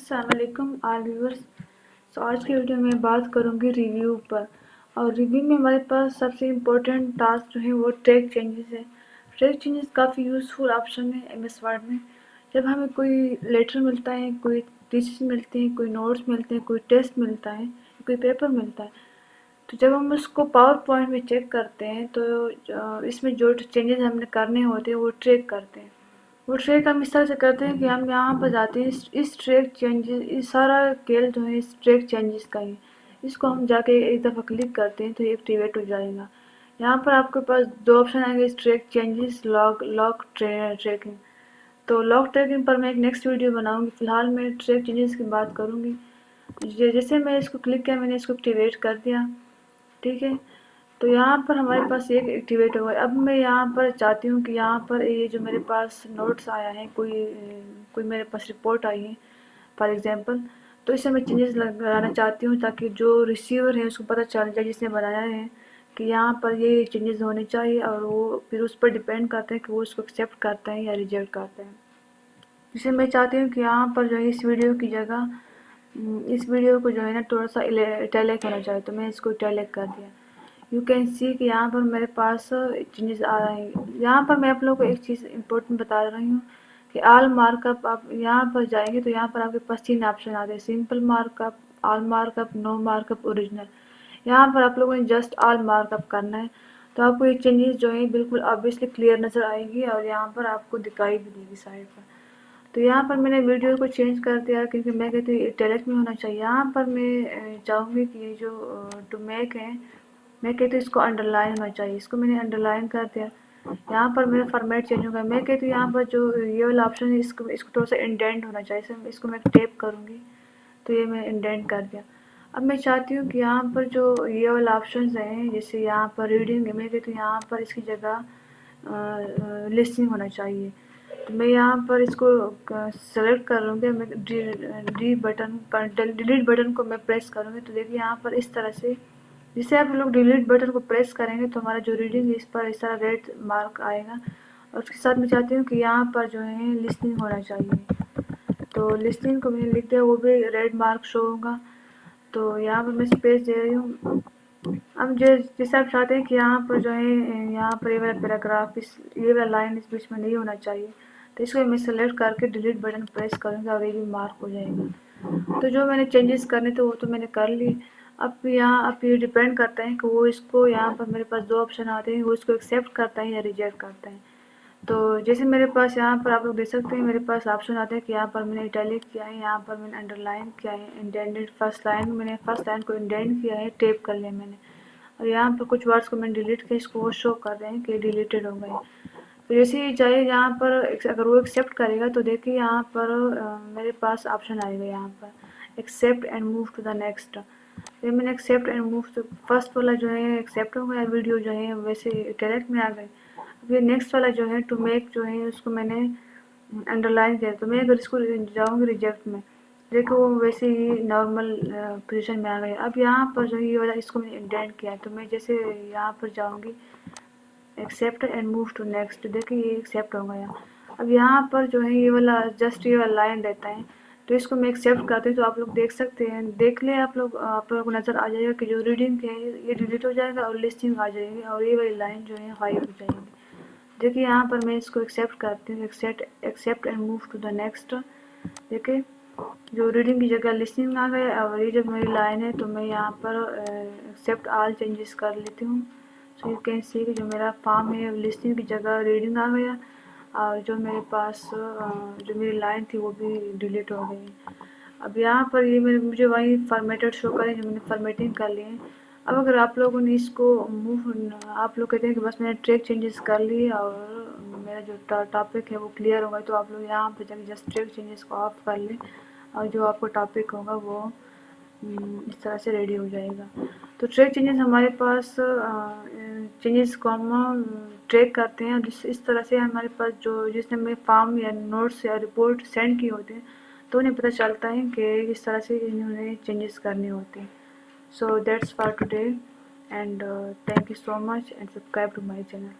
अस्सलाम वालेकुम all viewers. आज की वीडियो में बात करूंगी रिव्यू पर। और रिव्यू में हमारे पास सबसे इम्पोर्टेंट टास्क जो है वो ट्रैक चेंजेस है। ट्रैक चेंजेस काफ़ी यूज़फुल ऑप्शन है एमएस वर्ड में। जब हमें कोई लेटर मिलता है, कोई थीसिस मिलते हैं, कोई नोट्स मिलते हैं, कोई टेस्ट मिलता है, कोई पेपर मिलता है, तो जब हम उसको पावर पॉइंट में चेक करते हैं तो इसमें जो चेंजेस हमने करने होते हैं वो ट्रैक करते हैं। वो ट्रैक हम इस तरह से करते हैं कि हम यहाँ पर जाते हैं, इस ट्रैक चेंजेस, इस सारा केल जो है इस ट्रैक चेंजेस का ही, इसको हम जाके एक दफ़ा क्लिक करते हैं तो ये एक्टिवेट हो जाएगा। यहाँ पर आपके पास दो ऑप्शन आएंगे, इस ट्रैक चेंजेस, लॉक ट्रैकिंग। तो लॉक ट्रैकिंग पर मैं एक नेक्स्ट वीडियो बनाऊंगी। फिलहाल मैं ट्रैक चेंजेस की बात करूंगी। जैसे मैं इसको क्लिक किया, मैंने इसको एक्टिवेट कर दिया, ठीक है। तो यहाँ पर हमारे पास एक एक्टिवेट हो गया। अब मैं यहाँ पर चाहती हूँ कि यहाँ पर ये जो मेरे पास नोट्स आया है, कोई मेरे पास रिपोर्ट आई है फॉर एग्जांपल, तो इसे मैं चेंजेस लगाना चाहती हूँ ताकि जो रिसीवर है उसको पता चल जाए, जिसने बनाया है, कि यहाँ पर ये चेंजेस होने चाहिए। और वो फिर उस पर डिपेंड करते हैं कि वो उसको एक्सेप्ट करते हैं या रिजेक्ट करते हैं। इसे मैं चाहती हूँ कि यहाँ पर जो है इस वीडियो की जगह इस वीडियो को जो है ना थोड़ा सा इटैलिक होना चाहिए, तो मैं इसको इटैलिक कर दिया। यू कैन सी कि यहाँ पर मेरे पास चेंजेस आ रहे हैं। यहाँ पर मैं आप लोगों को एक चीज़ इम्पोर्टेंट बता रही हूँ कि ऑल मार्कअप, आप यहाँ पर जाएंगे तो यहाँ पर आपके पास 3 ऑप्शन आते हैं, simple markup, all markup, no markup, original. यहाँ पर आप लोगों ने जस्ट ऑल मार्कअप करना है, तो आपको ये चेंजेस जो है बिल्कुल ऑब्वियसली क्लियर नज़र आएगी और यहाँ पर आपको दिखाई भी देगी साइड पर। तो यहाँ पर मैंने वीडियो को चेंज कर दिया क्योंकि मैं कहती हूँ इटैलिक में होना चाहिए। यहाँ पर मैं चाहूँगी कि ये जो टू मेक है, मैं कहती हूँ इसको अंडरलाइन होना चाहिए, इसको मैंने अंडरलाइन कर दिया। यहाँ पर मेरा फॉर्मेट चेंज होगा। मैं कहती हूँ यहाँ पर जो ये वाला ऑप्शन है इसको इसको थोड़ा सा इंडेंट होना चाहिए, इसको मैं टैप करूँगी तो ये मैं इंडेंट कर दिया। अब मैं चाहती हूँ कि यहाँ पर जो ये वाला ऑप्शन हैं, जैसे यहाँ पर रीडिंग है, मैं कहती हूँ यहाँ पर इसकी जगह लिसनिंग होना चाहिए। तो मैं यहाँ पर इसको सेलेक्ट कर लूँगी। मैं डिलीट बटन को मैं प्रेस करूँगी तो देखिए यहाँ पर इस तरह से, जिससे आप लोग डिलीट बटन को प्रेस करेंगे तो हमारा जो रीडिंग है इस पर इस तरह रेड मार्क आएगा। और उसके साथ मैं चाहती हूँ कि यहाँ पर जो है लिसनिंग होना चाहिए, तो लिसनिंग को मैंने लिख दिया, वो भी रेड मार्क शो होगा। तो यहाँ पर मैं स्पेस दे रही हूँ। अब जैसे आप चाहते हैं कि यहाँ पर जो है यहाँ पर ये वाला पैराग्राफ, ये वाला लाइन इस बीच में नहीं होना चाहिए, तो इसको मैं सेलेक्ट करके डिलीट बटन प्रेस करूँगी और ये भी मार्क हो जाएगा। तो जो मैंने चेंजेस करने थे वो तो मैंने कर लिए। अब ये डिपेंड करता है कि वो इसको, यहाँ पर मेरे पास दो ऑप्शन आते हैं, वो इसको एक्सेप्ट करता है या रिजेक्ट करता है। तो जैसे मेरे पास यहाँ पर आप लोग देख सकते हैं मेरे पास ऑप्शन आते हैं कि यहाँ पर मैंने इटैलिक किया है, यहाँ पर मैंने अंडरलाइन किया है, इंडेंटेड फर्स्ट लाइन में मैंने फर्स्ट लाइन को इंडेंट किया है, टेप कर लिया मैंने। और यहाँ पर कुछ वर्ड्स को मैंने डिलीट किया, इसको वो शो कर रहे हैं कि डिलीटेड हो गए। तो जैसे ही जाए यहाँ पर अगर वो एक्सेप्ट करेगा तो देखिए यहाँ पर मेरे पास ऑप्शन आएगा यहाँ पर accept and move to the next. फिर मैंने एक्सेप्ट एंड मूव तो फर्स्ट वाला जो है एक्सेप्ट हो गया, वीडियो जो है वैसे डायरेक्ट में आ गई। फिर नेक्स्ट वाला जो है टू मेक जो है उसको मैंने अंडरलाइन किया, तो मैं अगर इसको जाऊँगी रिजेक्ट में, देखो वो वैसे ही नॉर्मल पोजीशन में आ गया। अब यहाँ पर जो ये वाला इसको मैंने इंडेंट किया, तो मैं जैसे यहाँ पर जाऊँगी accept and move to next, देखिए ये एक्सेप्ट हो गया। अब यहाँ पर जो है ये वाला जस्ट ये वाला लाइन रहता है, तो इसको मैं एक्सेप्ट करती हूँ। तो आप लोग देख सकते हैं, देख लें आप लोगों को नज़र आ जाएगा कि जो रीडिंग है ये डिलीट हो जाएगा और लिस्टिंग आ जाएगी और ये वाली लाइन जो है हाई हो जाएगी। देखिए यहाँ पर मैं इसको एक्सेप्ट करती हूँ, accept and move to the next. देखिए जो रीडिंग की जगह लिसनिंग आ गया और ये जब मेरी लाइन है तो मैं यहाँ पर एक्सेप्ट ऑल चेंजेस कर लेती हूँ। सो यू कैन सी कि जो मेरा फॉर्म है लिसनिंग की जगह रीडिंग आ गया और जो मेरे पास जो मेरी लाइन थी वो भी डिलीट हो गई। अब यहाँ पर ये मुझे वही फॉर्मेटेड शो करें जो मैंने फॉर्मेटिंग कर ली है। अब अगर आप लोगों ने इसको आप लोग कहते हैं कि बस मैंने ट्रैक चेंजेस कर लिए और मेरा जो टॉपिक है वो क्लियर होगा, तो आप लोग यहाँ पर जाकर जस्ट ट्रैक चेंजेस को ऑफ कर लें और जो आपका टॉपिक होगा वो इस तरह से रेडी हो जाएगा। तो ट्रैक चेंजेस हमारे पास चेंजेस को हम ट्रैक करते हैं, जिस इस तरह से हमारे पास जो जिसने हमें फॉर्म या नोट्स या रिपोर्ट सेंड किए होते हैं तो उन्हें पता चलता है कि इस तरह से इन्होंने चेंजेस करने होते हैं। So that's for today and thank you so much and subscribe to my channel.